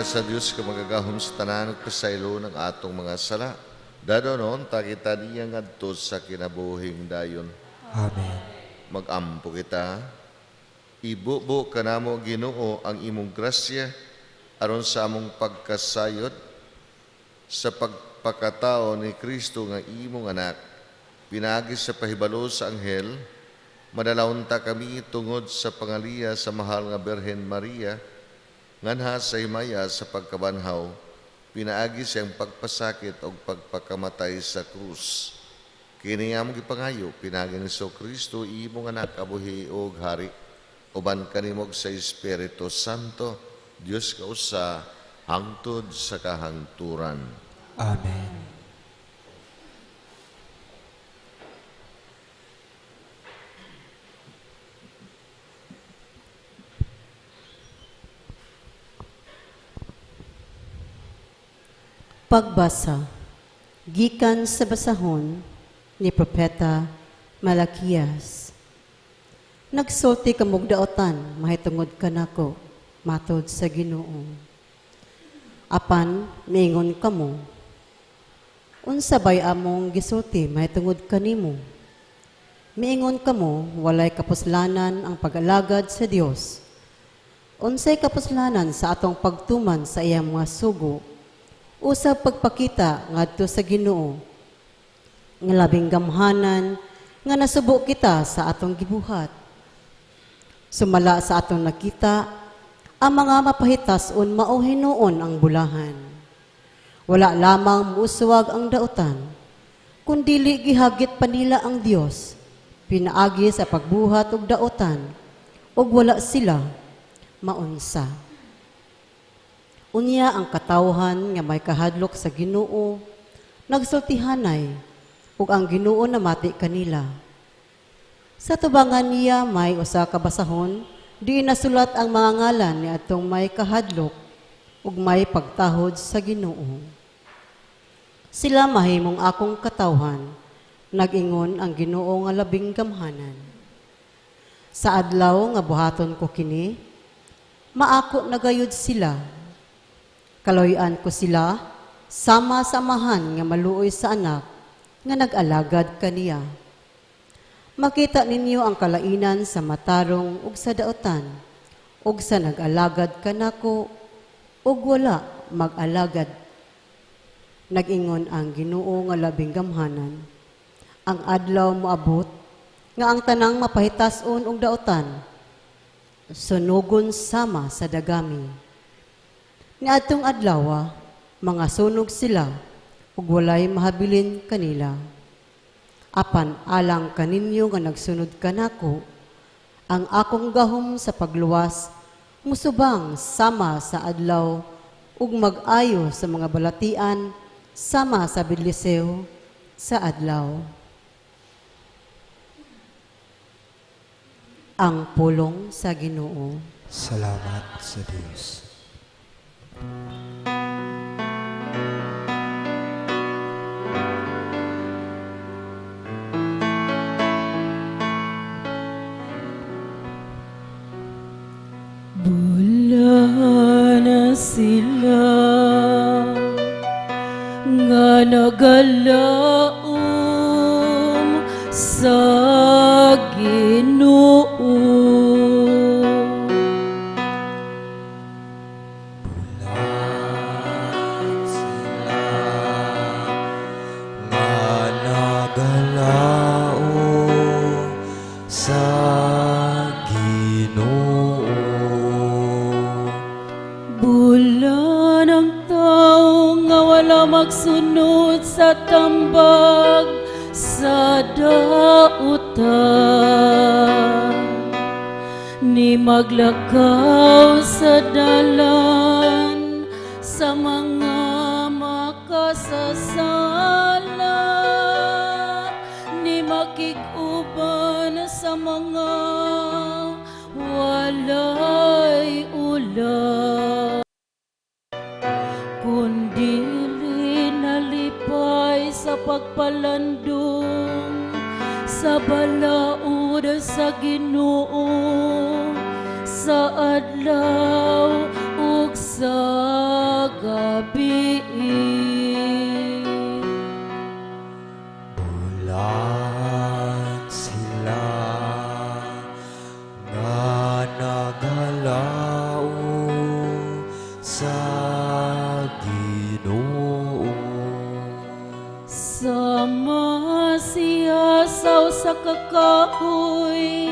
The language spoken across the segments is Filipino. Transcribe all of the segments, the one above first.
sa Dios ka magagahom sa tanan ug pasaylo ng atong mga sala. Dadonon ta kita niya ngadto sa kinabuhing dayon. Amen. Magampo kita. Ibubo kanamo Ginoo ang imong grasya aron sa among pagkasayod sa pagpakatao ni Kristo nga imong anak. Pinagi sa pahibalo sa anghel, madalawon ta kami tungod sa pangaliya sa mahal nga Birhen Maria, nganha sa himaya sa pagkabanhaw, pinaagi siyang pagpasakit o pagpakamatay sa krus. Kini nga mong ipangayo, pinagi ni Kristo, imong anak, abuhi o hari, uban kanimog sa Espiritu Santo, Diyos kausa, hangtod sa kahangturan. Amen. Pagbasa, gikan sa basahon ni Propeta Malakias. Nagsulti kamog daotan, mahitungod kanako, matod sa Ginoo. Apan, miingon kamo, unsabay among gisulti, mahitungod kanimo. Miingon kamo, walay kapuslanan ang pag-alagad sa Dios. Unsay kapuslanan sa atong pagtuman sa iyang mga sugo, usab pagpakita ngadto sa Ginoo nga labing gamhanan nga nasubo kita sa atong gibuhat. Sumala sa atong nakita ang mga mapahitas-on mao hinuon ang bulahan. Wala lamang muuswag ang daotan, kundili gihagit pa nila ang Dios, pinaagi sa pagbuhat og daotan, ug wala sila maunsa. Unya ang katawhan nga may kahadlok sa Ginoo, nagsultihanay, ug ang Ginoo namati kanila. Sa tubangan niya may usa ka basahon, di nasulat ang mga ngalan ni atong may kahadlok, ug may pagtahod sa Ginoo. Sila mahimong akong katawhan, nag-ingon ang Ginoo nga labing gamhanan. Sa adlaw nga buhaton ko kini, maako nagayod sila. Kaloyan ko sila, sama-samahan nga maluoy sa anak, nga nag-alagad kaniya. Makita ninyo ang kalainan sa matarong ug sa daotan, ug sa nag-alagad kanako, ug wala mag-alagad. Nag-ingon ang Ginoo nga labing gamhanan. Ang adlaw moabot, nga ang tanang mapahitas-on ug daotan, sunugon sama sa dagami. Niadtong adlaw, mga sunog sila, ug walay mahabilin kanila. Apan alang kaninyo nga nagsunod kanako, ang akong gahom sa pagluwas, musubang sama sa adlaw, ug mag-ayo sa mga balatian, sama sa Bidliseo sa adlaw. Ang pulong sa Ginoo. Salamat sa Diyos. Bula na sila nga nagalaom sa Ginoo. Magsunod sa tambag sa dautan, ni maglakaw sa dalan sa mga makasasala, ni makig-uban sa mga walay ulan. Kundi sa pagpalandong sa balaod sa Ginoo sa adlaw ug sa gabi. Bulan sila nga nagalao sa Ginoo. Sama siya sa kakahoy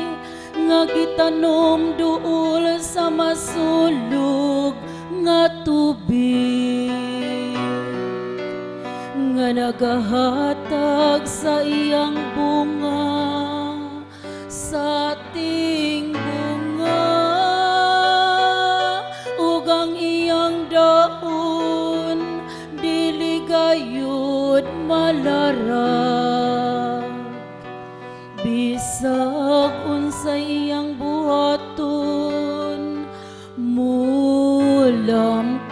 nga gitanom duol sa masulog nga tubig, nga nagahatag sa iyang bunga, sa ating bunga, ug ang iyang daon dili gayud malarag. Bisag unsay iyang buhaton mulampos.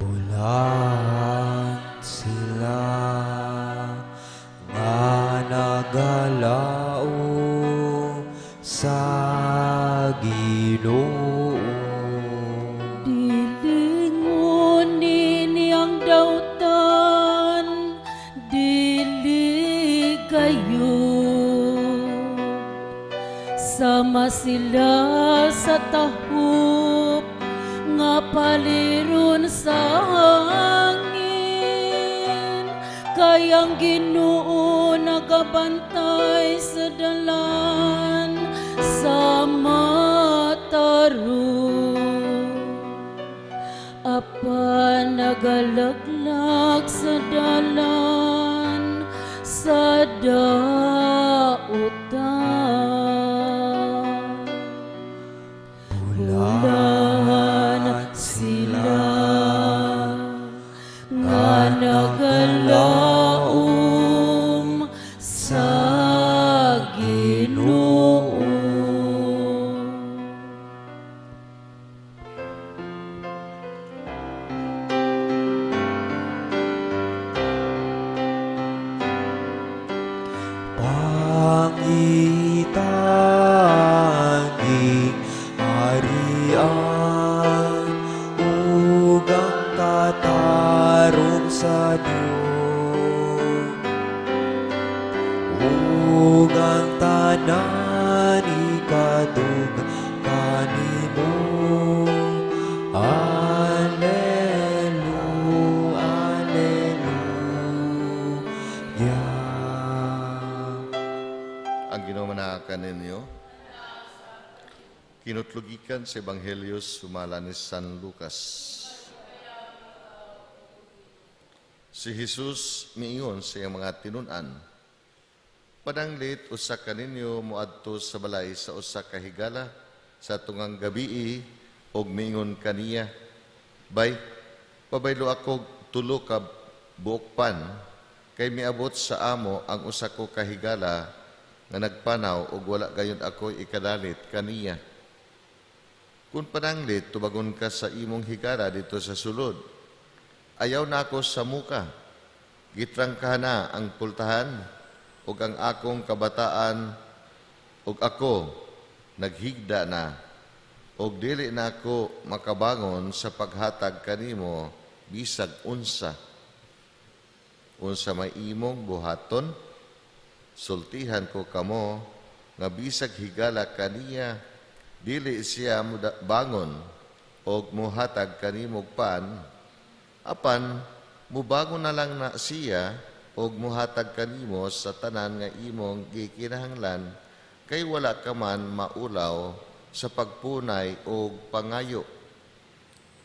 Bulan sila nga nagalao sa Ginoo. Dilingunin niyang dautan, dili kayo. Sama sila sa tahop, nga paliron sa hangin. Kayang Ginoo nagabantay sa dalan, sa matarong. Apan nagalaglag sa dalan, sa dautan. Bulan sila nga nagalaom sa Ginoo. Pangitanging arian ug ang katarong sa Dios, ug ang tanan ikadug kanimo. Alleluia, alleluia. Ang ginumanakan ninyo, kinutlugikan sa Ebanghelyo sumala ni San Lucas. Si Jesus miingon sa iyang mga tinunan, padanglit usa ka ninyo moadto sa balay sa usa ka higala sa tungang gabii og miingon kaniya, bay, pabaylo ako tulo ka buok pan, kay miabot sa amo ang usa ko ka higala nga nagpanaw ug wala gayon ako ikadalit kaniya. Kung pananglit, tubagon ka sa imong higala dito sa sulod. Ayaw na ako sa muka. Gitrangkahan na ang pultahan ug ang akong kabataan ug ako naghigda na ug dili na ako makabangon sa paghatag kanimo bisag unsa. Unsa may imong buhaton, sultihan ko kamo nga bisag higala kaniya dili siya bangon og muhatag kanimog pan, apan mubangon na lang na siya og muhatag kanimo sa tanan nga imong gikinahanglan, kay wala ka man maulaw sa pagpunay og pangayo.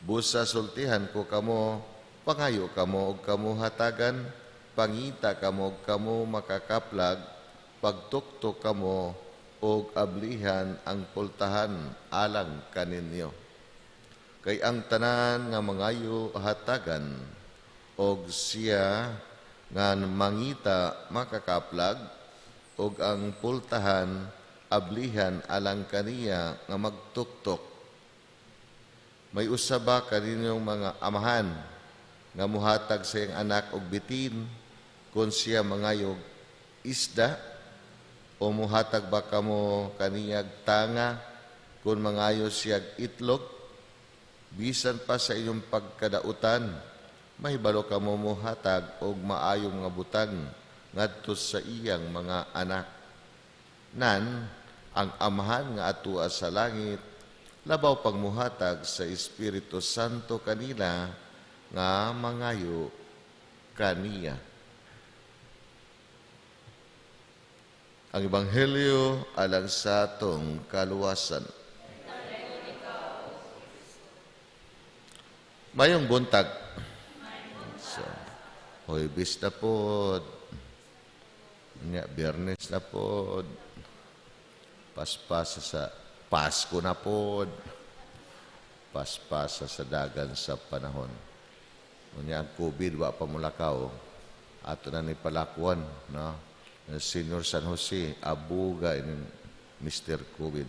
Busa sultihan ko kamo, pangayo kamo og kamo hatagan, pangita kamo og kamo makakaplag, pagtuktok kamo og ablihan ang pultahan alang kaninyo. Kay ang tanan nga mangayo hatagan og siya nga mangita makakaplag og ang pultahan ablihan alang kaniya nga magtuktok. May usaba kaninyong mga amahan nga muhatag sa iyang anak og bitin kung siya mangayog isda, o muhatag ba kamo kaniyag tanga kung mangayo siyag itlog, bisan pa sa inyong pagkadautan, mahibalo ka mo muhatag og maayong nga butang ngadto sa iyang mga anak. Nan, ang amahan nga atua sa langit, labaw pagmuhatag sa Espiritu Santo kanila nga mangayo kaniya. Ang Ebanghelyo alang sa atong kaluwasan. Mayong buntag. So, Huwebes na pod. Nga, Biyernes na pod. Paspasa sa Pasko na pod. Paspasa sa dagan sa panahon. Unya ang COVID, wa pa mulakaw. Ato na ni palakuan, no? Senior San Jose, abuga in Mr. COVID.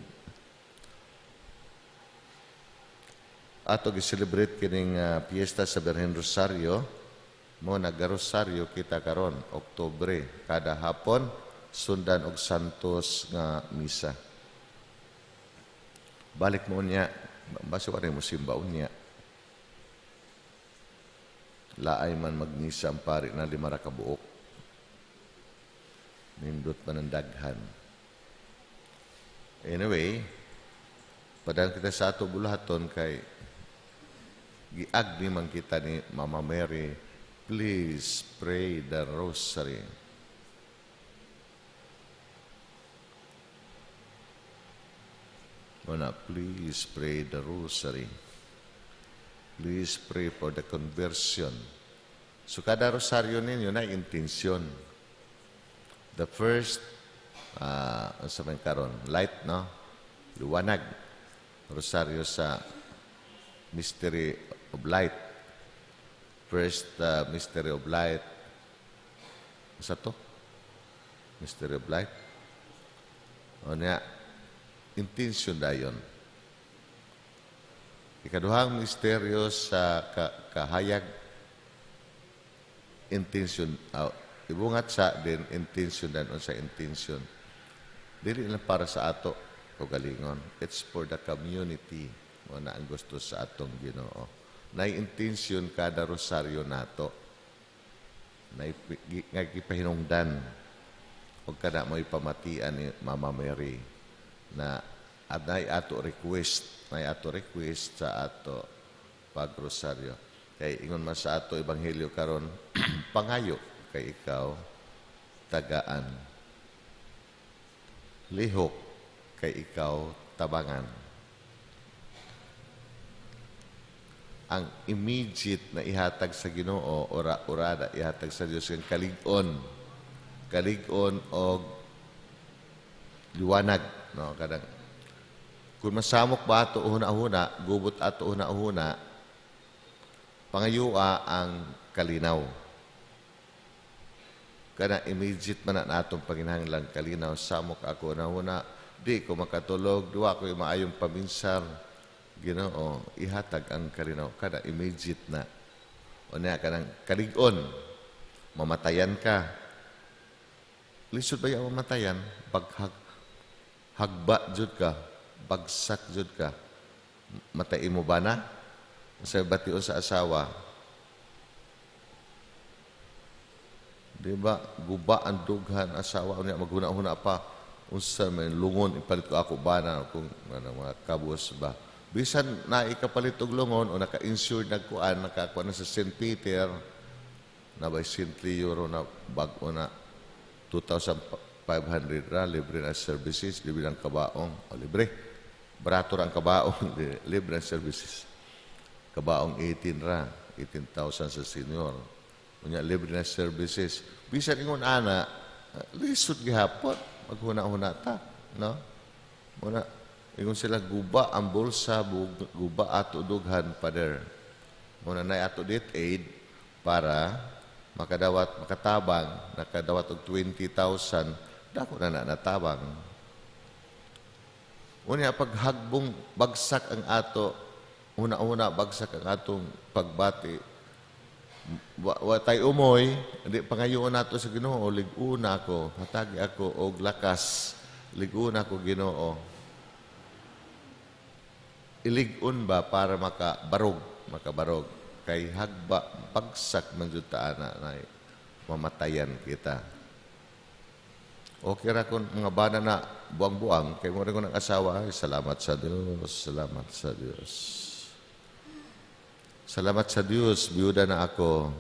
Ato gi-celebrate kining piyesta sa Birhen Rosario, mo nag-Rosario kita karon Oktubre kada hapon sundan og Santos nga misa. Balik mo niya, basta wala mo simba unya. Laay man magmisa ang pari na 5 ra ka buok. Nindot man ang daghan. Anyway, padang kita sa ato bulahaton kay giagni man kita ni Mama Mary, please pray the rosary. Muna, please pray the rosary. Please pray for the conversion. So kada rosaryo ninyo na intensyon. The first, sa may karon, light, no? Liwanag. Rosaryo sa Mystery of Light. First Mystery of Light. Sa to? Mystery of Light. O niya, intention dayon. Ikaduhang misteryo sa kahayag, intention, ibungat sa din intention dan sa intention. Dili lang para sa ato o galingon. It's for the community. Mo na ang gusto sa atong Ginoo. Nay intention kada rosaryo nato. Nay gipahinungdan og kada mo ipamatian ni Mama Mary na nay ato request sa ato pagrosaryo. Kay ingon man sa ato ebanghelyo karon pangayo kay ikaw tagaan. Lihok kay ikaw tabangan. Ang immediate na ihatag sa Ginoo ora-orada ihatag sa Dios ang kalig-on og liwanag, no? Kadang kung masamok ba ato una-una, gubot ato una-una, pangayua ang kalinaw. Kana immediate man na atong panginahanglan kalinaw, samok ako una-una, di ko makatulog, duwa ko maayong paminsar, Ginoo, ihatag ang kalinaw. Kada immediate na. O niya, kanang kalig-on, mamatayan ka. Lisod ba yung mamatayan? Hagba jud ka, bagsak jud ka. Matay mo ba na? Sa bation sa asawa. Di ba? Guba ang dughan asawa. Unya, maghuna-huna pa. Unsa may lungon, ipalit ko ako ba na kung mga kabus ba. Bisan na ikapalit og lungon o naka-insured nagkuan, nakakuha na sa St. Peter, na by St. Leo na bago na 2,500 ra, libre na services, libre ang kabaong, o libre. Barato ang kabaong, libre ang services. Kabaong 18 ra, 18,000 sa senior. Unya libre na services. Bisan ingon ana, lisod gihapon, maghuna-huna ta, no? Muna, ingon sila guba ang bulsa, guba ato dughan pader. Muna na ato dit aid para makatabang, nakadawat og 20,000, dako na natabang. Unya paghagbong bagsak ang ato, una-una bagsak ang atong pagbati. Watay umoy, hindi pangayoon nato sa Ginoo, liguna ko, hatagi ako og lakas, liguna ko Ginoo. iligon ba para makabarog kay hagba pagsak man jud ta ana na mamatayan kita. Okay ra kun mga bana na buang-buang kay mo rin ko ng asawa, ay, salamat sa Dios, salamat sa Dios. Salamat sa Dios, biyuda na ako.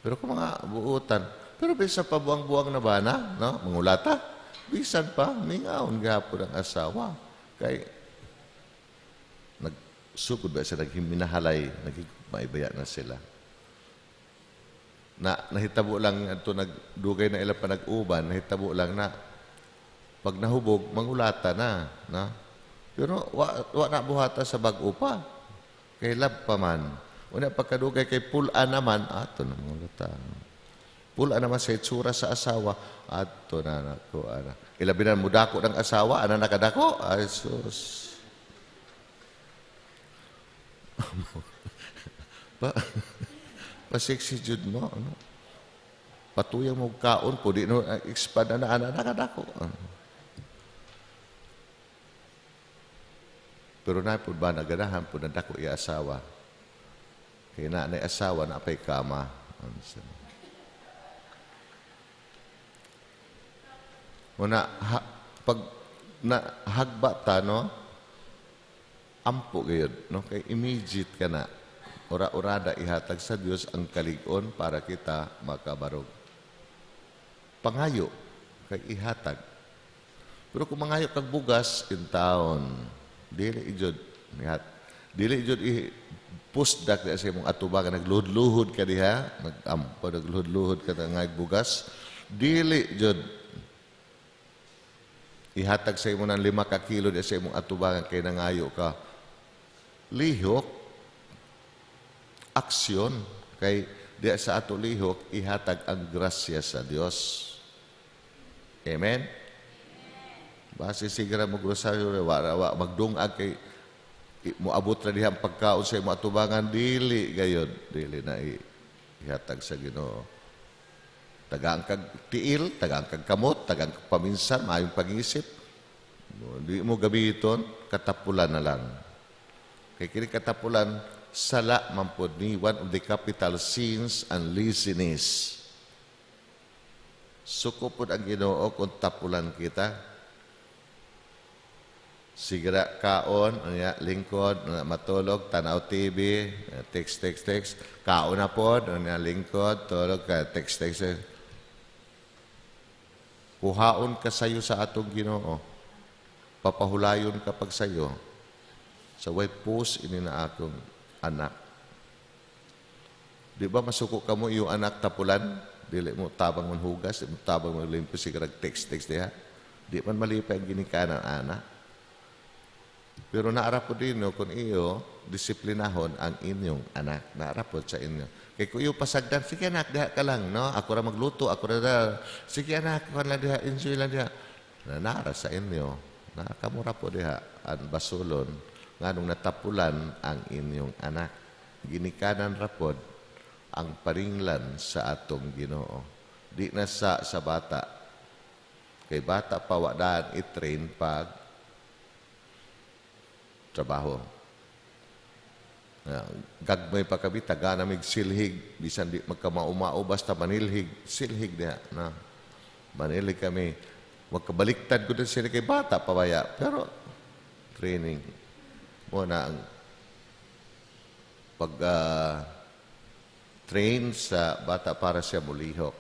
Pero kung mga buutan, pero bisa pa buang-buang na bana, no? Mangulata, bisan pa, mingaon gapon ang asawa. Kay nagsukod ba siya, naghiminahalay, naghimaibaya na sila. Nahitabo lang ito, nagdugay na ilang pa nag-uban, nahitabo lang na pag nahubog, mangulata na. Na? Pero wa na buhata sa bag-o pa. Kay lab pa man. Una pagkadugay kay pula naman, ato na mangulata. Pula naman sa itsura sa asawa, ato na nako. Ilabi na mudako ng asawa, ana nakadako? Ay, sus. Pasiksi jud mo, ano? Patuyang mo kaon po, di no expand na nakadako. Pero na po ba naganahan po na dako iya asawa. Kaya na asawa na apay kama. Una pag hagba ta no, ampo gayud no, kay immediate ka na. Ora-orada ihatag sa Dios ang kalig-on para kita makabarog. Pangayo kay ihatag. Pero kung mangayo kag bugas in town, dili ijud pusdak sa imong atubangan, nagluhod-luhod ka diha, nagampo nagluhod-luhod ka nga bugas, dili jud ihatag sa imo ng 5 ka kilo sa imong atubangan kay nangayo ka. Lihok aksyon kay di sa ato lihok ihatag ang grasya sa Dios. Amen. Base sigara mo grosaryo wa magdungag kay moabot ra diha ang pagkaon sa imo atubangan, dili gayud, dili na ihatag sa Ginoo. Tagaan kag tiil, tagaan kag kamot, tagaan kag paminsan, maayong pag-isip. Di mo gabiton, katapulan na lang. Kay kini katapulan sala man pod ni one of the capital sins and laziness. Suko pod ang Ginoo kung tapulan kita. Sigara kaon, lingkod, matulog, tanaw TV, text. Kaon na pod, lingkod, tulog ka, text. Kuhaon ka sayo sa atong Ginoo. Papahulayon ka pag sayo. Sa way post ini na akong anak. Di ba masuko ka mo yung anak tapulan? Dili mo tabang manhugas, di mo tabang malimpo sigarag text diha. Di man malipay ang ginikanan anak. Pero naarap po din kung iyo disiplinahon ang inyong anak. Naarap po sa inyo. Kaya kung iyo pasagdan, sige anak, diha ka lang, no? Ako ra magluto, ako ra sige anak, kung lang diha, enjoy lang diha. Naara sa inyo. Nakamura po diha, ang basulon, nganong natapulan ang inyong anak. Ginikanan rapod ang paringlan sa atong Ginoo. Di na sa bata. Kay bata pawadaan i-train pag trabaho. Gagmay pa kami, taga namig silhig, bisan di magkamaumao, basta manilhig, silhig diha. Na. Manilhig kami. Magkabaliktad ko din sila kay bata pabaya. Pero training. Muna ang pag-train sa bata para siya mulihok.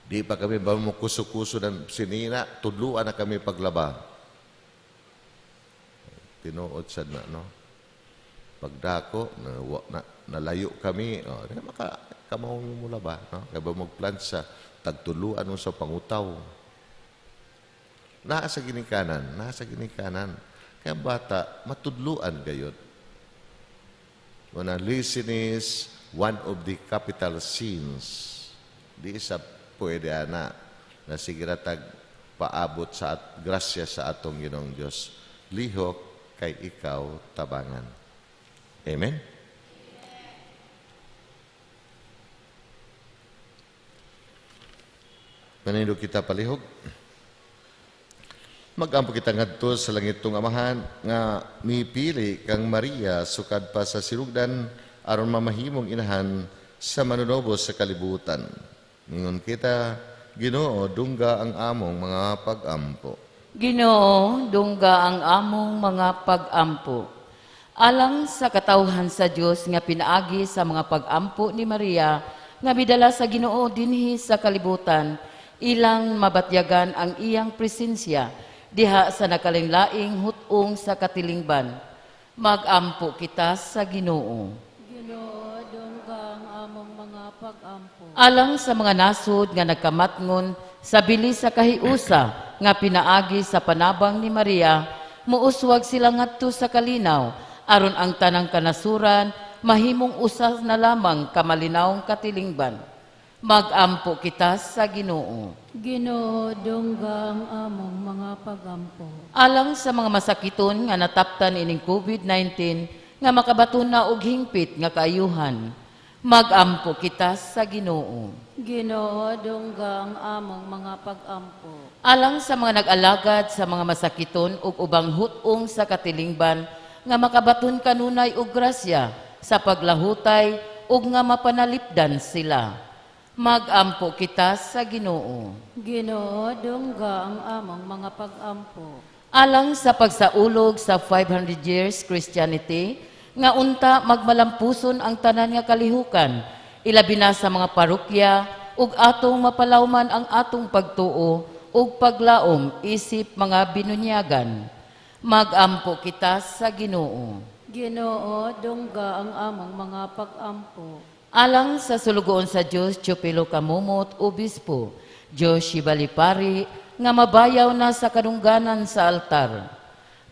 Di pa kami ba mo kuso-kuso ng sinina, tudluan na kami paglaba. Tinuod sa na, no? Pagdako, nalayo kami, kamao mo laba, no? Kaya ba magplan sa tagtuluan mo sa pangutaw. Nasa ginikanan. Kaya bata, matudluan gayod. When laziness, one of the capital sins, di isa pwede na sigiratag paabot sa grasya sa atong Ginoong Diyos. Lihok kay ikaw tabangan. Amen? Manindo kita palihog. Magampo kita ngadto sa langitong amahan nga mipili kang Maria sukad pa sa silugdan aron mamahimong inahan sa manunobo sa kalibutan. Ningon kita, Ginoo, dungga ang among mga pag-ampo. Ginoo, dungga ang among mga pag-ampo. Alang sa katawhan sa Dios nga pinaagi sa mga pag-ampo ni Maria nga midala sa Ginoo dinhi sa kalibutan, ilang mabatyagan ang iyang presensya diha sa nakalinglaing hutong sa katilingban. Mag-ampo kita sa Ginoo. Ginoo, dungga ang among mga pag-ampo. Alang sa mga nasud nga nagkamatngon sa bilis sa kahiusa nga pinaagi sa panabang ni Maria, muuswag sila ngadto sa kalinaw aron ang tanang kanasuran mahimong usas na lamang kamalinawong katilingban. Mag-ampo kita sa Ginoo. Ginoo, dungga ang among mga pag-ampo. Alang sa mga masakiton nga nataptan ining COVID-19 nga makabaton na og hingpit nga kaayuhan, mag-ampo kita sa Ginoo. Ginoo, dungga ang among mga pag-ampo. Alang sa mga nag-alagad sa mga masakiton ug ubang hutong sa katilingban nga makabaton kanunay og grasya sa paglahutay ug nga mapanalipdan sila. Mag-ampo kita sa Ginoo. Ginoo, dungga ang among mga pag-ampo. Alang sa pagsaulog sa 500 years Christianity, nga unta magmalampuson ang tanan nga kalihukan, ilabi na sa mga parokya, ug atong mapalawman ang atong pagtuo, ug paglaom isip mga binunyagan. Mag-ampo kita sa Ginoo. Ginoo, dungga ang among mga pag-ampo. Alang sa sulugoon sa Diyos, Chupilo Kamumot, Obispo, Diyos Shibalipari, nga mabayaw na sa kadungganan sa altar.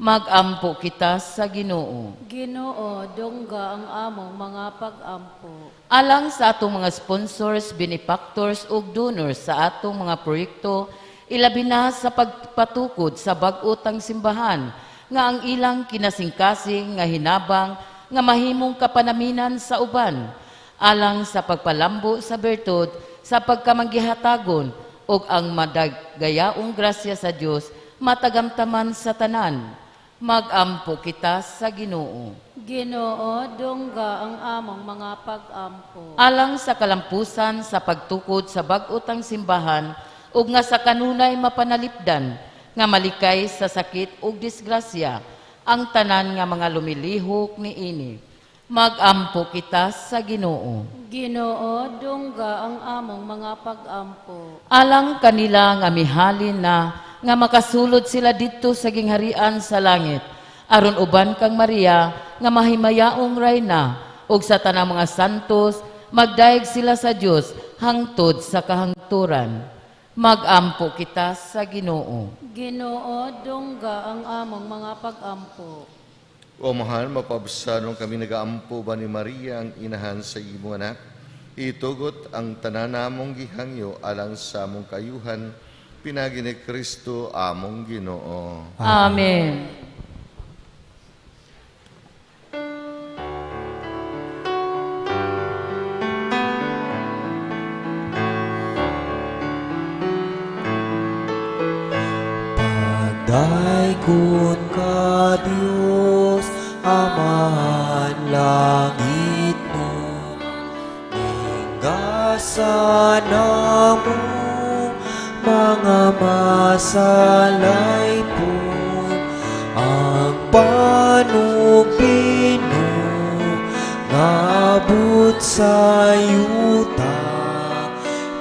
Mag-ampo kita sa Ginoo. Ginoo, dungga ang among mga pag-ampo. Alang sa atong mga sponsors, benefactors ug donors sa atong mga proyekto, ilabi na sa pagpatukod sa bag-otang simbahan nga ang ilang kinasingkasing nga hinabang nga mahimong kapanaminan sa uban, alang sa pagpalambo sa bertud sa pagkamanggihatagon ug ang madagayaong grasya sa Dios matagamtaman sa tanan. Mag-ampo kita sa Ginoo. Ginoo, dungga ang among mga pag-ampo. Alang sa kalampusan sa pagtukod sa bag-otang simbahan ug nga sa kanunay mapanalipdan nga malikay sa sakit ug disgrasya ang tanan nga mga lumilihok niini. Mag-ampo kita sa Ginoo. Ginoo, dungga ang among mga pag-ampo. Alang kanila nga mihalin na nga makasulod sila didto sa gingharian sa langit, aron uban kang Maria nga mahimayaong rayna ug sa tanang mga santos magdaig sila sa Dios hangtod sa kahangturan. Mag-ampo kita sa Ginoo. Ginoo, dungga ang among mga pag-ampo. O mahal, mapabsanong kami nagaampo ba ni Maria ang inahan sa imong anak? Itugot ang tanan namong gihangyo alang sa among kayuhan, pinagi ni Kristo among Ginoo. Amen. Padaykon ka Diyos, Amahan langit mo, Ninggasan mo, mga masalay po, ang panupino, ngabot sa yuta,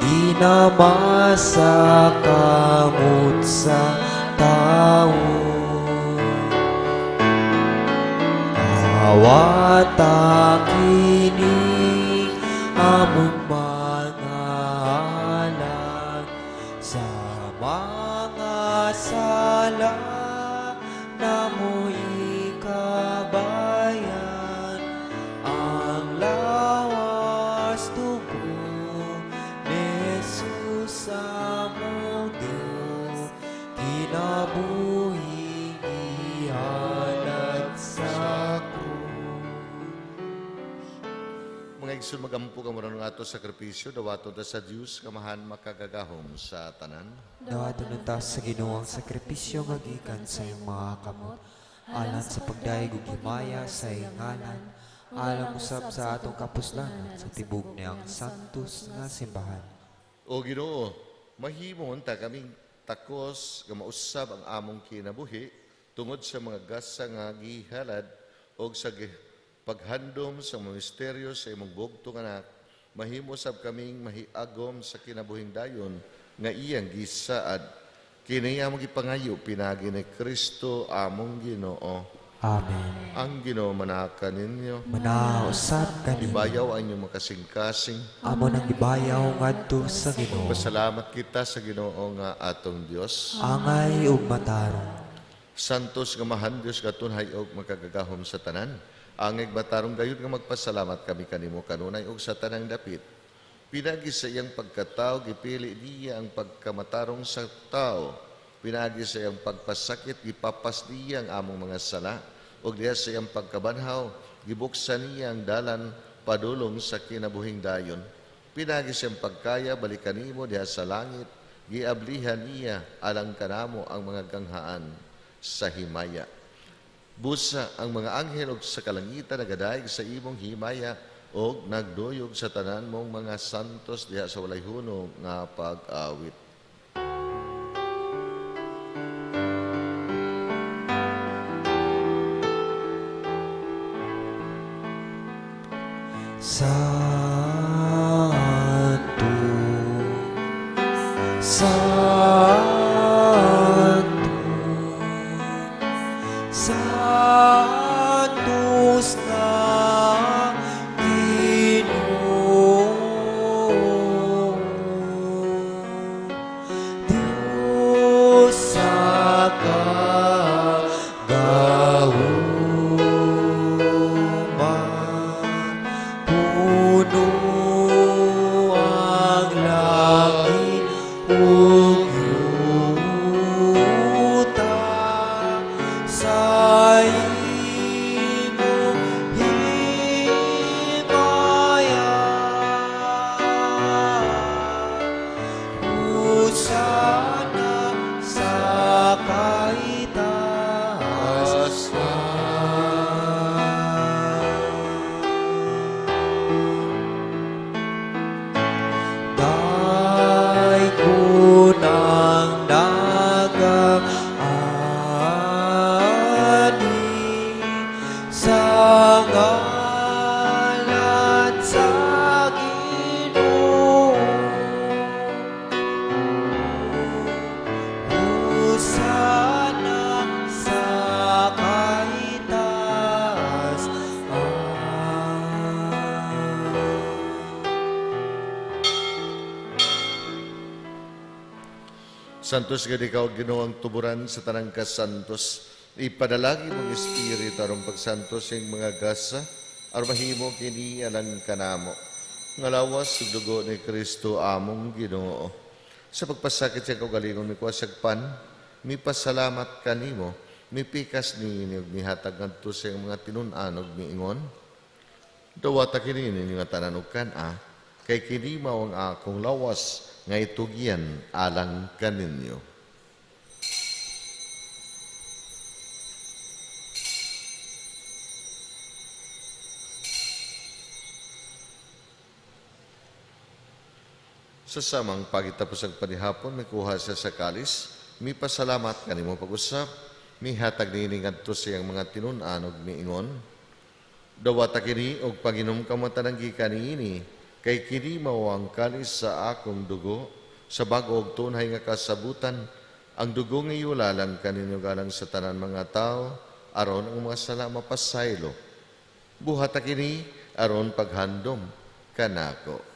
inamasa kamot sa tao. Awata kini among mga halang sa mga sala na mo ikabayan, ang lawas tubo ni Jesus among Diyos, kinabuhi ihalad sa krus. Mga igsoon magampo ka mo ron nga ato sakripisyo, dawaton ta sa Diyos, kamahan makagagahom sa tanan. Dawaton ta sa Ginoo ang sakripisyo nga gikan sa iyong mga kamot, alang sa pagdaig ug himaya sa iyong ngalan, alang usab sa atong kapuslanan sa tibok niyang santos nga simbahan. O Ginoo, mahimon ta kaming takos nga mausab ang among kinabuhi tungod sa mga gasa nga gihalad o sa paghandom sa mga misteryo sa imong bugtong anak. Mahimo sab kaming mahiagom sa kinabuhing dayon nga iyang gisaad. Kini among gipangayo pinagi ni Kristo among Ginoo. Amen. Ang Ginoo manakan ninyo. Manausab kani. Ibayaw ang inyong makasing-kasing. Amo nang ibayaw ngadto sa Ginoo. Pasalamat kita sa Ginoo nga atong Dios. Angay ug matarong. Santos nga mahan Dios katunhay og makagagahom sa tanan. Angay matarong gayud nga magpasalamat kami kanimo kanunay og sa tanang dapit. Pinagi sa iyang pagkatao gipili niya ang pagkamatarong sa tao. Pinagi sa iyang pagpasakit gipapas niya ang among mga sala ug diha sa iyang pagkabanhaw gibuksan niya ang dalan padulong sa kinabuhing dayon. Pinagi sa iyang pagkaya balikan nimo diha sa langit giablihan niya alang kanamo ang mga ganghaan sa himaya. Busa ang mga anghel og sa kalangitan nagadaig sa imong himaya og nagduyog sa tanan mong mga santos diha sa walay hunong nga pag-awit. Santo, Santo, Santos na Ginoo, Diyos sa kagahuman, puno ang langit ug yuta sa imong himaya. Hosana sa kaitaasan. Dai kunang nag-ani sa ngalan sa Ginoo. Hosana sa kaitaasan. Santos gid ikaw Ginoo ang tuburan sa tanang kasantos. Ipadalagi mong espiritu aron pagsantos ing mga gasa aron mahimo kini alang kanamo. Ngalawas ug dugo ni Kristo among Ginoo. Sa pagpasakit sa kaugalingon mi kuwasagpan, mi pasalamat kanimo, mi pikas ni ug mihatag ngadto sa iyang mga tinun-an ug miingon. Dawata kini ninyo nga tanan ug kan-a, kay kini mao ang akong lawas nga itugyan alang kaninyo. Sa samang pagitapos ang panihapon, may kuha siya sa kalis, may pasalamat kanimo pag-usap, may hatag nining adto siyang mga tinun-an ug miingon. Dawata kini og panginom kamatan ng gikanini, kay kini mao ang kalis sa akong dugo, sa bag-o og tunhay nga kasabutan, ang dugo nga iulalang kaninyo galang sa tanan mga tao, aron ang mga sala mapasaylo. Buhata kini aron paghandom kanako.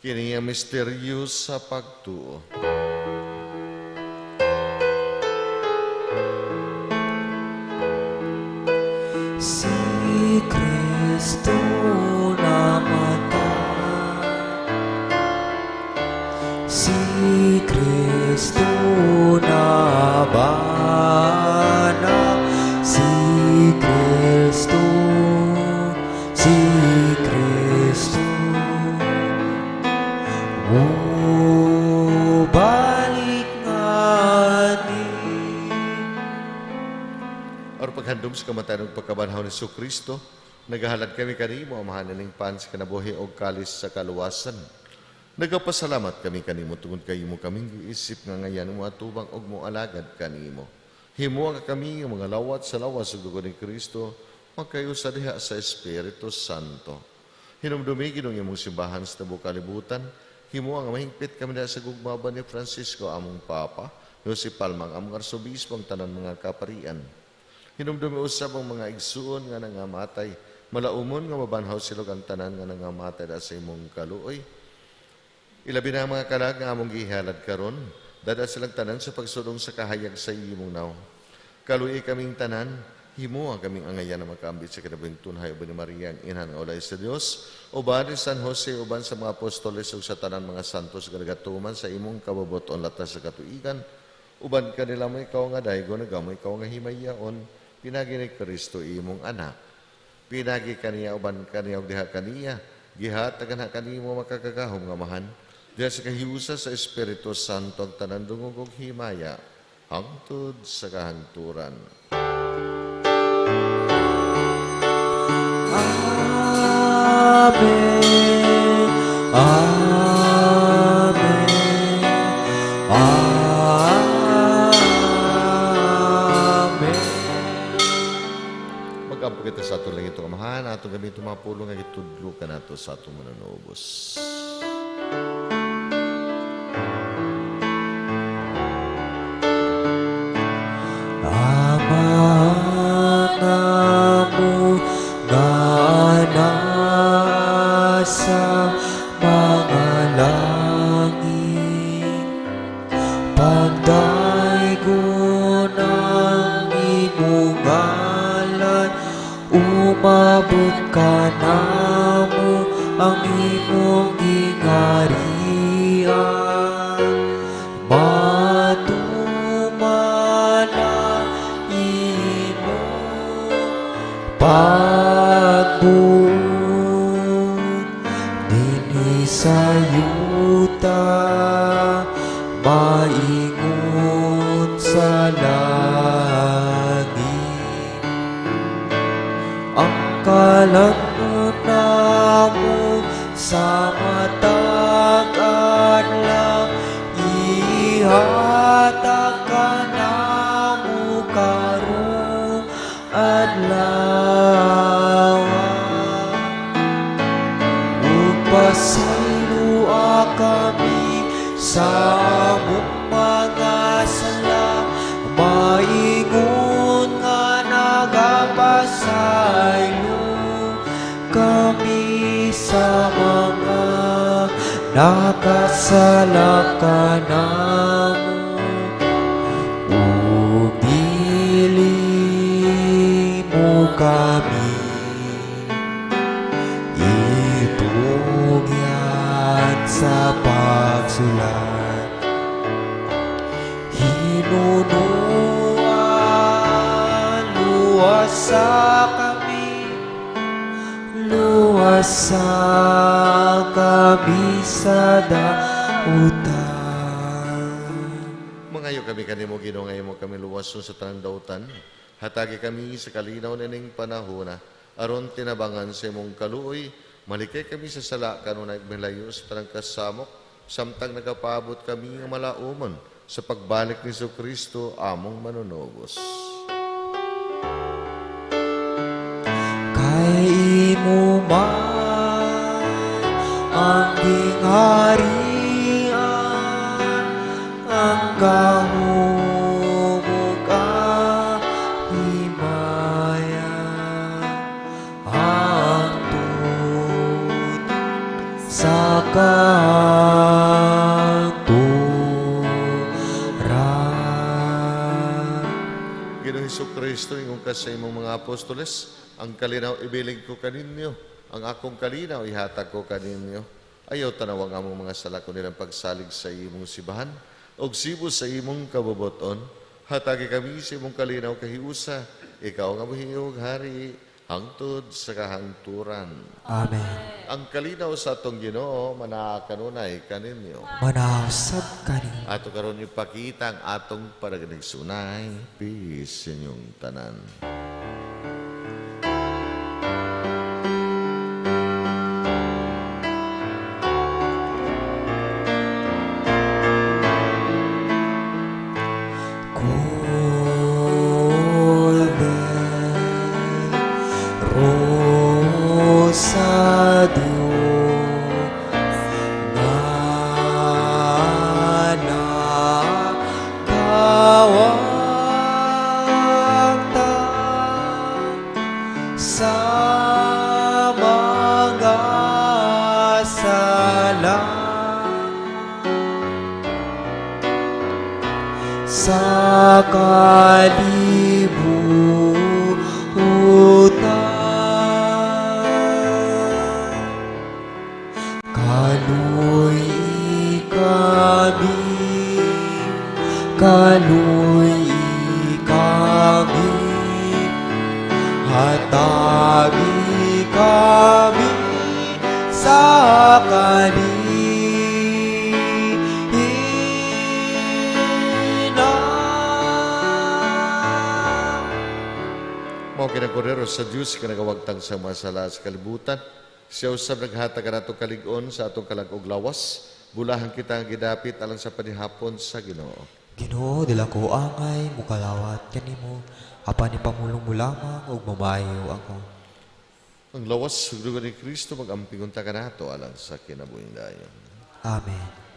Kini ang misteryo sa pagtuo. Si Kristo namatay bana si Kristo, si Kristo. O balik nga ni. Or paghandom sa kamatayan ug pagkabanhaw ni Kristo, nagahalad kami kanimo amahan ning pan sa kinabuhi og kalis sa kaluwasan. Nagapasalamat kami kanimo tungod kay imo kaming giisip nga ngayan mo atubang og mo alagad kanimo. Himo nga kami nga mga lawat sa lawas ug dugo ni Kristo magkayo sa diha sa Espiritu Santo. Hinumdumi ginong imong simbahan sa tibuok kalibutan. Himo nga mahingpit kami na sa gugmaban ni Francisco among Papa, Jose Palmang among Arsobispo ang tanan mga kaparian. Hinumdumi usab ang mga igsuon nga nangamatay, malaumon nga mabanhaw silog ang tanan nga nangamatay da sa imong kaluoy. Ilabi na ang mga kalag nga among gihalad karon, dada silang tanan sa pagsudong sa kahayag sa imong naw. Kaluoy kaming tanan, himo ang kaming angayan na makaambit sa kinabuhing tunhay uban ni Maria ang inhan nga ulay sa Dios, uban ni San Jose, uban sa mga apostoles ug sa tanan mga santos galagatuman sa imong kabubuton latas sa katuigan, uban kanila mo ikaw nga daygo nagamo ikaw nga himayaon, pinagi ni Kristo imong anak. Pinagi kaniya uban kaniya ug diha kaniya, gihatag na kanimo makakagahom nga mahan. Diha sa kahiusa sa Espiritu Santo ang tanan dungog ug himaya hangtod sa kahangturan. Amen, amen, amen. Mag-ampo kita sa atong langit ug amahan, atong gamiton mga pulong nga gitudlo ka nato sa atong mananubos. Amanamu nga nasa mga langit, pagdaygo ng imong ngalan, umabot ka namo ang imong gingarian. Matumala imo pagbuot dinhi sa yuta, maingon sa langit. Ang kalangon namo sa matag adlaw, ihatag ka namo karong adlaw. Ug pasilua kami sa among mga sala, maingon nga nagapasaylo kami sa mga nakasala kanamo. Ug dili mo kami itungyan sa pagsulat. Hinunuan luwas sa kami, luwas sa kami sa dautan. Mangayo kami kanimo Ginoo ngayon mo kami luwason sa tanang dautan. Hatagi kami sa kalinaw na ning panahona, aron tinabangan sa imong kaluoy, malikay kami sa sala kanunay milayo sa tanang kasamok, samtang nagapaabot kami nga malaumon sa pagbalik ni Kristo among manunubos. Kay imo man ang gingharian, ang gahom ug himaya, hangtod sa kahangturan. Ginoong Kristo, ingon ka sa imong mga apostoles, ang kalinaw ibilig ko kaninyo, ang akong kalinaw ihatag ko kaninyo. Ayaw tanawang among mga sala ko nilang pagsalig sa imong sibahan, og sibo sa imong kabubuton, Hatagi kami sa imong kalinaw kahiusa, ikaw nga mahingog hari, hangtod sa kahangturan. Amen. Ang kalinaw sa atong Ginoo manakanunay kaninyo. Manasab kani. Ato karon ipakita ang atong paraganigsunay. Peace sa inyong tanan. Sa kalibutan, kaluy kami, hatabi kami sa Mao kinagkorero sa Dios kinagawagtang sa masala sa kalibutan. Siya usab naghatag kanato kalig-on sa atong kalag-og lawas. Bulahan kita ang gidapit alang sa panihapon sa Ginoo. Ginoo, dila ko angay, mukalawat kanimo, apan ipamulong mo lamang ug mamayo ako. Ang lawas sugdugan ni Kristo magampingon ta kanato alang sa kinabuhing dayon. Amen.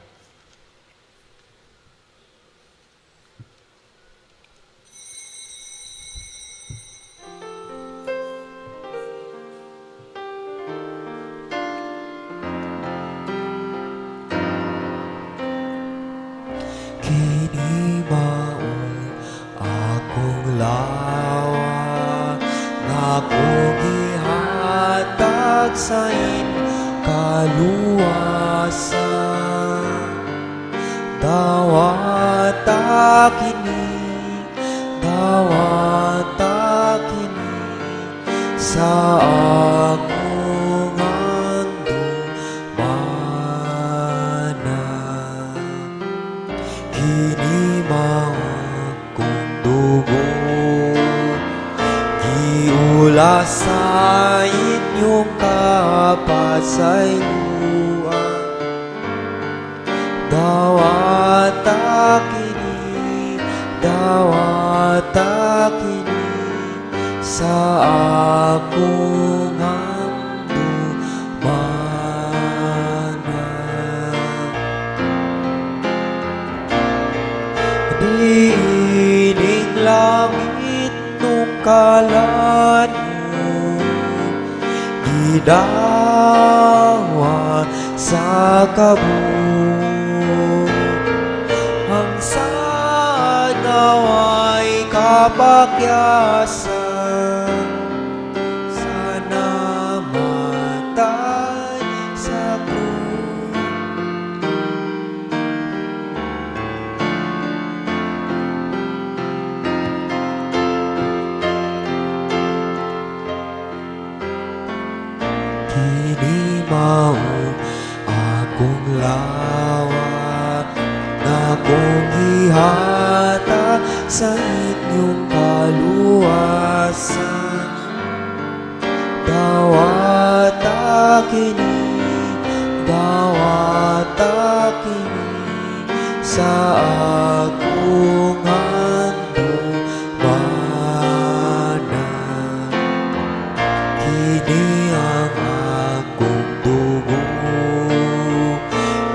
Kini maong akong lawa, akong ihatag sa kaluwasan. Dawata kini sa akong handumana. Kini maong kong dugo, giula sa inyong kapasayloan. Dawata kini sa akong handumana. Diining langit nung kalanyo, gidawa sa kabut. Ang sanaway kapakyasan, sana matay sa krus. Kini mao akong lawat, akong ihata sa inyong kaluwasan. Dawata kini sa akong handumana. Kini ang akong dugo,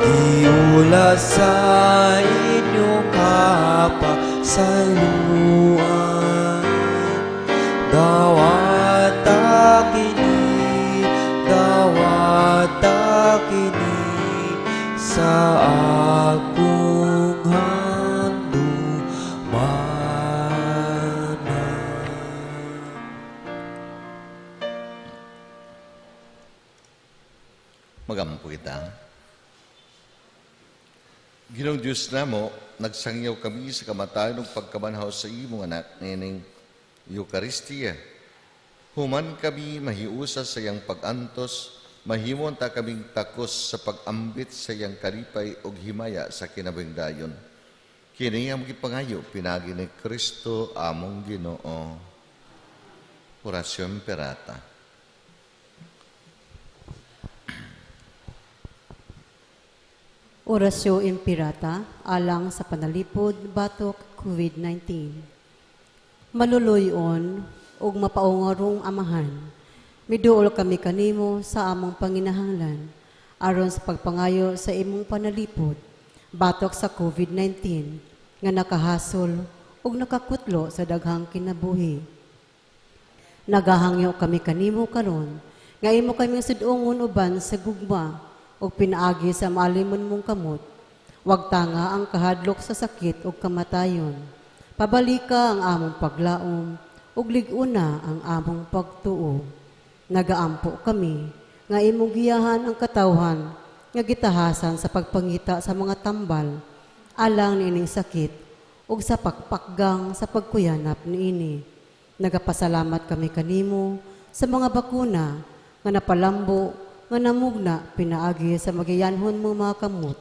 giula sa inyong kapasayloan. Dawata kini sa akong handumana. Magampo kita. Ginoong Diyos namo, nagsangyaw kami sa kamatayon ug pagkabanhaw sa imong anak nining Eucharistia. Human kami mahiusa sa iyang pag-antos, mahimon ta kaming takos sa pag-ambit sa iyang kalipay ug himaya sa kinabingdayon. Kini ang gipangayo pinagi ni Kristo among Ginoo. Orasyon Perata. Orasyon Impirata alang sa panalipod batok COVID-19. Maluluyon ug mapaungarong amahan, miduol kami kanimo sa among panginahanglan aron sa pagpangayo sa imong panalipod batok sa COVID-19 nga nakahasol ug nakakutlo sa daghang kinabuhi. Nagahangyo kami kanimo karon nga imo kaming sudungon uban sa gugma ug pinaagi sa maalimon mong kamot. Wag tanga ang kahadlok sa sakit ug kamatayon. Pabalika ang among paglaom ug lig-una ang among pagtuo. Nagaampo kami nga imong giyahan ang katawhan nga gitahasan sa pagpangita sa mga tambal alang niining sakit ug sa pagpakgang sa pagkuyanap niini. Nagapasalamat kami kanimo sa mga bakuna nga napalambo nga namugna pinaagi sa magiyanhon mo mga kamot.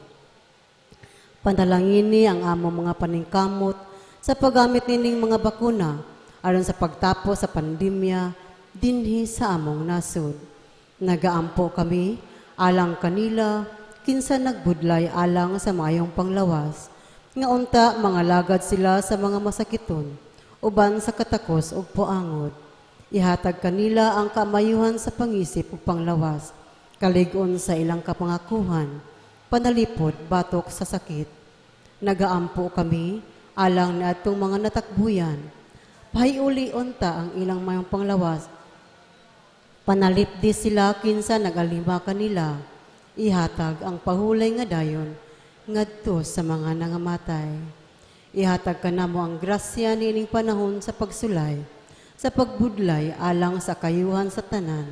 Panalangin ni ang among mga paningkamot sa paggamit nining mga bakuna aron sa pagtapos sa pandemya dinhi sa among nasod. Nagaampo kami alang kanila kinsa nagbudlay alang sa mayong panglawas nga unta mga lagad sila sa mga masakiton uban sa katakos ug puangod. Ihatag kanila ang kamayuhan sa pangisip ug panglawas kalig-on sa ilang kapangakuhan, panalipod batok sa sakit. Nagaampo kami alang na atong mga natakbuyan. Pahiuli unta ang ilang mayong panglawas. Panalipdi sila kinsa nagalima kanila. Ihatag ang pahulay nga dayon ngadto sa mga nangamatay. Ihatag kanamo ang grasya niining panahon sa pagsulay, sa pagbudlay alang sa kayuhan sa tanan,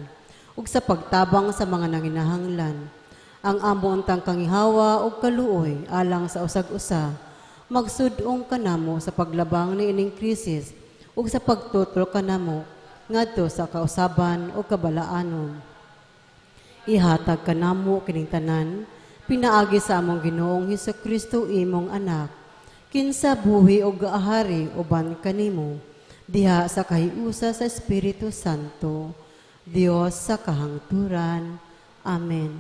ug sa pagtabang sa mga nanginahanglan. Ang among untang kangihawa ug kaluoy alang sa usag-usa, magsudong kanamo sa paglabang ni ining krisis ug sa pagtutol kanamo ngadto sa kausaban o kabalaanon. Ihatag kanamo kining tanan pinaagi sa among Ginoong Hesukristo imong anak, kinsa buhi o gaahari uban kanimo diha sa kahiusa sa Espiritu Santo, Dios sa kahangturan. Amen.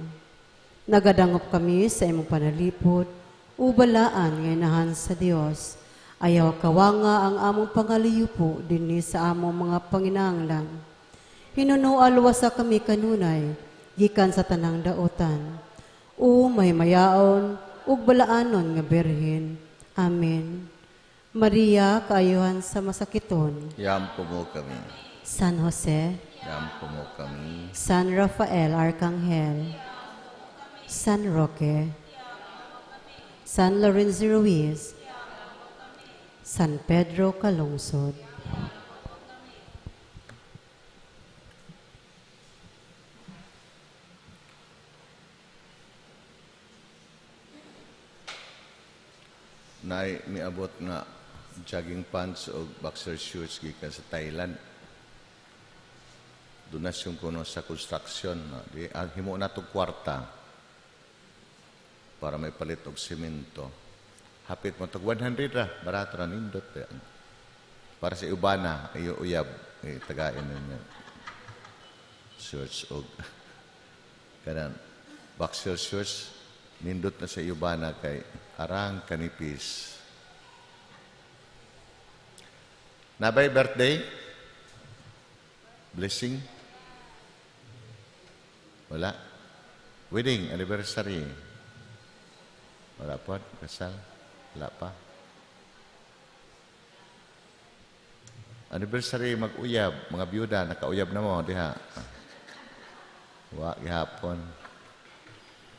Nagadangop kami sa imong panalipod, ubalaan nga inahan sa Dios. Ayaw kawanga ang among pangaliyupo dinhi sa among mga panginahanglan. Hinunualwasa kami kanunay, gikan sa tanang daotan. O may mayaon, ug balaanon nga berhen. Amen. Maria, kaayuhan sa masakiton. Yampo mo kami. San Jose, Yampo mo kami. San Rafael Arcangel, San Roque, San Lorenzo Ruiz, San Pedro Calungsod. Nay miabot nga jogging pants o boxer shorts gikan sa Thailand. Donasyon ko no sa construction. No? Di, ang himo na itong kwarta para may palit og simento. Hapit mo itong 100 ra. Barato na nindot. Para sa ubana, uyab. Tagain ninyo. Shorts og kanan. Boxer shorts. Nindot na sa ubana kay arang kanipis. Nabay birthday? Blessing? Wala. Wedding, anniversary. Wala po, kasal. Wala pa. Anniversary, mag-uyab. Mga byuda, naka-uyab na mo, diha. Wa, gihapon.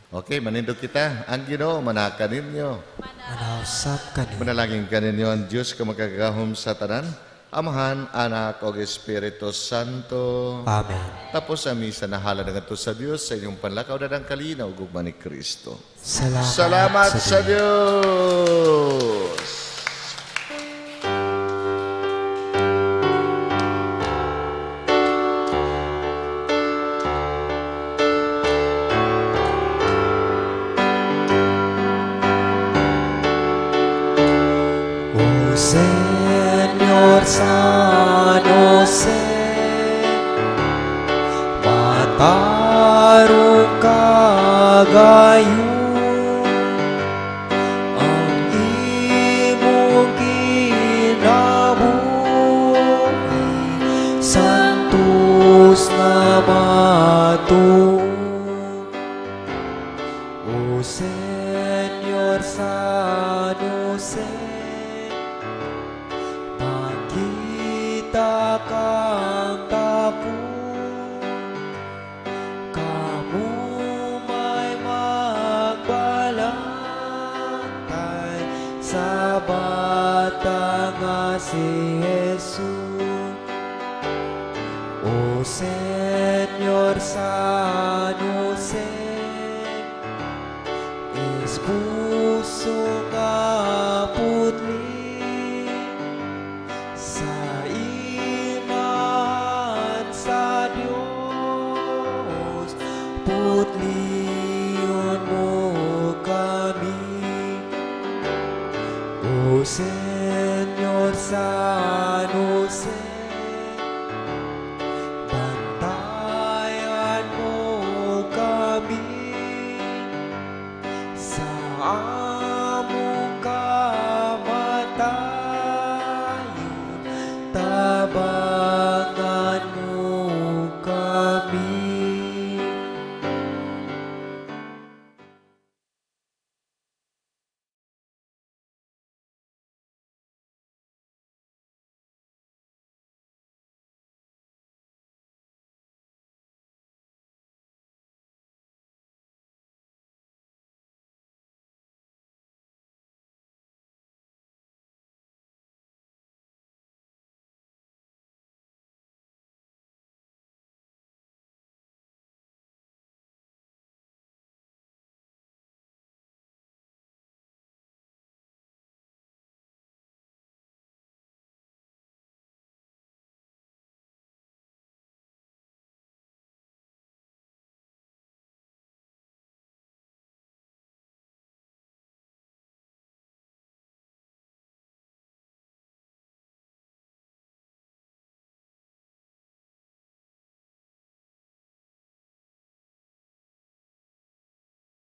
Okay, manindog kita. Ang Ginoo, manakan ninyo. Manausap ka ni. Manalangin ka ninyo ang Diyos ka magkagahom sa tanan. Amahan, Anak, o Espiritu Santo. Amen. Tapos sa misa na hala na ito sa Diyos sa inyong panlakaw na ng kalinaw, gugma ni Kristo. Salamat, Salamat sa Diyos! Senyor San Jose, matarong kagayon ang imong kinabuhi, santos na matuog. O Senyor San Jose, makita kang tako, kamu may magbalantay sa bata nga si Jesus. O Senyor San Jose, puso nga putli sa